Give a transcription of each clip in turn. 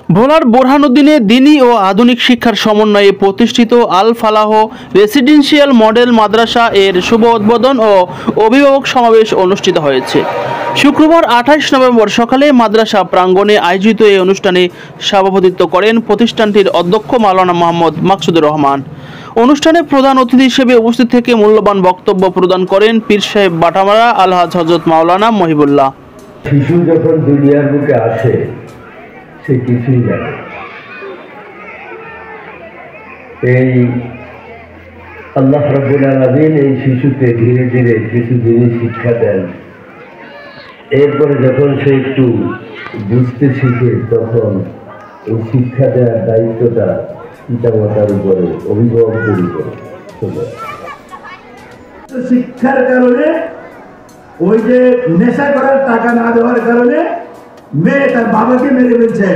ভোলার বোরহানুদ্দিনে দ্বীনী ও আধুনিক শিক্ষার সমন্বয়ে প্রতিষ্ঠিত আল ফালাহ রেসিডেন্সিয়াল মডেল মাদ্রাসা এর শুভ উদ্বোধন ও অভিভাবক সমাবেশ অনুষ্ঠিত হয়েছে। শুক্রবার 28 নভেম্বর সকালে মাদ্রাসা প্রাঙ্গণে আয়োজিত এই অনুষ্ঠানে সভাপতিত্ব করেন প্রতিষ্ঠানটির অধ্যক্ষ মাওলানা মোহাম্মদ মাকসুদুর রহমান। অনুষ্ঠানে প্রধান অতিথি হিসেবে উপস্থিত থেকে মূল্যবান বক্তব্য প্রদান করেন পীর সাহেব বাটামারা আলহাজ হযরত মাওলানা মহিবুল্লাহ। শিশু যখন দুনিয়ার বুকে আসে সে কিছুই জানে। এই আল্লাহ রাব্বুল আলামিন এই শিশুকে ধীরে ধীরে কিছু জিনিস শিক্ষা দেন। এরপরে যখন সে একটু বুঝতে শিখে তখন এই শিক্ষা দেওয়ার দায়িত্বটা পিতামাতার উপরে, অভিভাবকদের উপরে চলে। শিক্ষার কারণে ওই যে নেশা করার টাকা না দেওয়ার কারণে মেয়ে তার বাবাকে মেরে ফেলছে।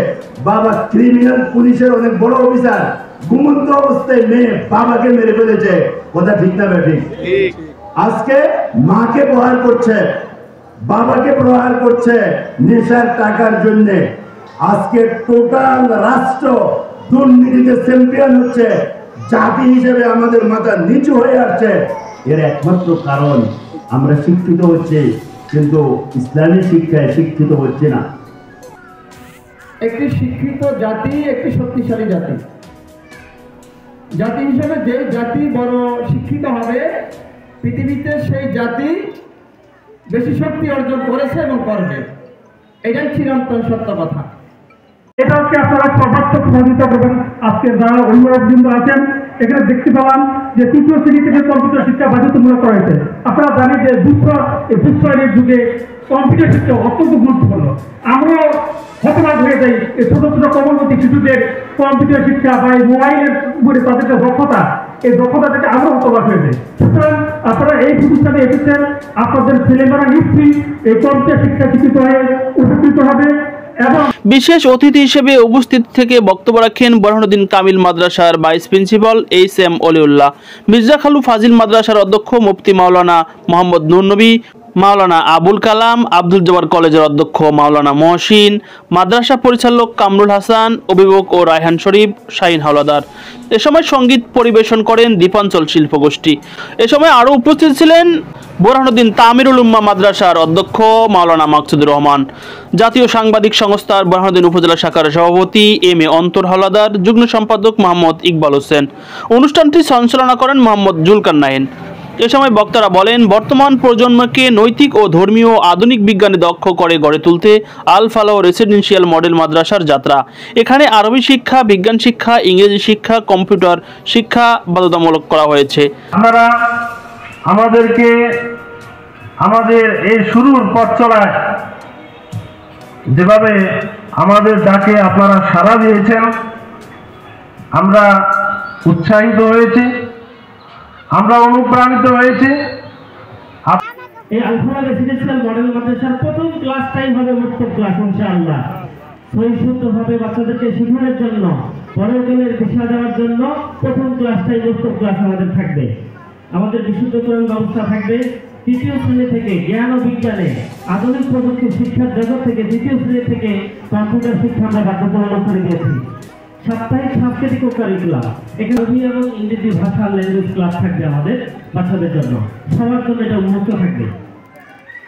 বাবা ক্রিমিনাল, পুলিশের অনেক বড় অফিসার, ঘুমন্ত অবস্থায় মেয়ে বাবাকে মেরে ফেলেছে। কথা ঠিক না ঠিক? আজকে মাকে প্রহার করছে, বাবাকে প্রহার করছে নেশার টাকার জন্য। আজকে টোটাল রাষ্ট্র দুর্নীতিতে চ্যাম্পিয়ন হচ্ছে। জাতি হিসেবে আমাদের মাথা নিচু হয়ে আসছে। এর একমাত্র কারণ আমরা শিক্ষিত হচ্ছে কিন্তু ইসলামী শিক্ষায় শিক্ষিত হচ্ছে না। একটি শিক্ষিত জাতি একটি শক্তিশালী জাতি। জাতি হিসেবে যে জাতি বড় শিক্ষিত হবে পৃথিবীতে সেই জাতি বেশি শক্তি অর্জন করেছে এবং করবে। এটাই চিরন্তন সত্য কথা। এটা হচ্ছে আপনারা সর্বাত্মক সহযোগিতা করবেন। আজকে যারা অভিভাবকবৃন্দ আছেন এখানে দেখতে পেলাম যে তৃতীয় শ্রেণী থেকে কম্পিউটার শিক্ষা বাধ্যতামূলক করা হয়েছে। আপনারা জানেন যে বুস্টারের যুগে কম্পিউটার শিক্ষা অত্যন্ত গুরুত্বপূর্ণ। আমরাও হতবাক হয়ে যাই এই ছোট ছোট কমলবতী শিশুদের কম্পিউটার শিক্ষা বা এই মোবাইলের উপরে তাদের যে দক্ষতা, এই দক্ষতা থেকে আমরা হতবাক হয়ে যাই। সুতরাং আপনারা এই প্রতিষ্ঠানে এসেছেন, আপনাদের ছেলেমেয়েরা নিশ্চয়ই এই কম্পিউটার শিক্ষা শিক্ষিত হয়ে উপকৃত হবে। বিশেষ অতিথি হিসেবে উপস্থিত থেকে বক্তব্য রাখেন বোরহানুদ্দিন কামিল মাদ্রাসার vice principal HM. Waliullah, Mirza খালু ফাজিল মাদ্রাসার অধ্যক্ষ মুফতি মাওলানা মোহাম্মদ নূর নবী, মাওলানা আবুল কালাম, আব্দুল জব্বার কলেজের অধ্যক্ষ মাওলানা মহসিন, মাদ্রাসা পরিচালক কামরুল হাসান, অভিভাবক ও রায়হান শরীফ, শাহিন হাওলাদার। এ সময় সঙ্গীত পরিবেশন করেন দ্বীপাঞ্চল শিল্পগোষ্ঠী। এ সময় আরও উপস্থিত ছিলেন বোরহানুদ্দিন তামিরুল উম্মাহ মাদ্রাসার অধ্যক্ষ মাওলানা মাকসুদুর রহমান, জাতীয় সাংবাদিক সংস্থার বোরহানুদ্দিন উপজেলা শাখার সভাপতি এম.এ. অন্তর হাওলাদার, যুগ্ম সম্পাদক মোহাম্মদ ইকবাল হোসেন। অনুষ্ঠানটি সঞ্চালনা করেন মোহাম্মদ জুলকারনাইন। এ সময় বক্তারা বলেন, বর্তমান প্রজন্মকে নৈতিক ও ধর্মীয় আধুনিক বিজ্ঞানে দক্ষ করে গড়ে তুলতে আল ফালাহ রেসিডেন্সিয়াল মডেল মাদ্রাসার যাত্রা। এখানে আরবি শিক্ষা, বিজ্ঞান শিক্ষা, ইংরেজি শিক্ষা, কম্পিউটার শিক্ষা বাধ্যতামূলক করা হয়েছে। আমরা আমাদেরকে আমাদের এই শুরুর পথ চলায় যেভাবে আমাদের ডাকে আপনারা সাড়া দিয়েছেন, আমরা উৎসাহিত হয়েছি, আমরা অনুপ্রাণিত হয়েছি। এই আল ফালাহ রেসিডেন্সিয়াল মডেল মাদ্রাসার প্রথম ক্লাসটাই হবে মুক্ত ক্লাস ইনশাআল্লাহ। সহিষ্ণুভাবে বাচ্চাদেরকে শেখানোর জন্য, পরকালের দিশা দেওয়ার জন্য প্রথম ক্লাসটাই মুক্ত ক্লাস আমাদের থাকবে। আমাদের বিশুদ্ধ কোরআন ব্যবস্থা থাকবে। তৃতীয় শ্রেণী থেকে জ্ঞান ও বিজ্ঞানে আধুনিক প্রযুক্তি শিক্ষার জগৎ থেকে দ্বিতীয় শ্রেণী থেকে কম্পিউটার শিক্ষা আমরা বাধ্যতামূলক করে দিয়েছি। সাপ্তাহিক সাংস্কৃতিক কারিকুলাম, এখানে আরবি এবং ইংরেজি ভাষা ল্যাঙ্গুয়েজ ক্লাস থাকবে আমাদের বাচ্চাদের জন্য। সবার জন্য এটা উন্মুক্ত থাকবে।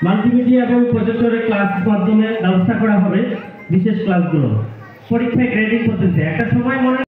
মাল্টিমিডিয়া এবং প্রজেক্টরের ক্লাস মাধ্যমে ব্যবস্থা করা হবে বিশেষ ক্লাসগুলো। পরীক্ষায় গ্রেডিং পদ্ধতি, একটা সময়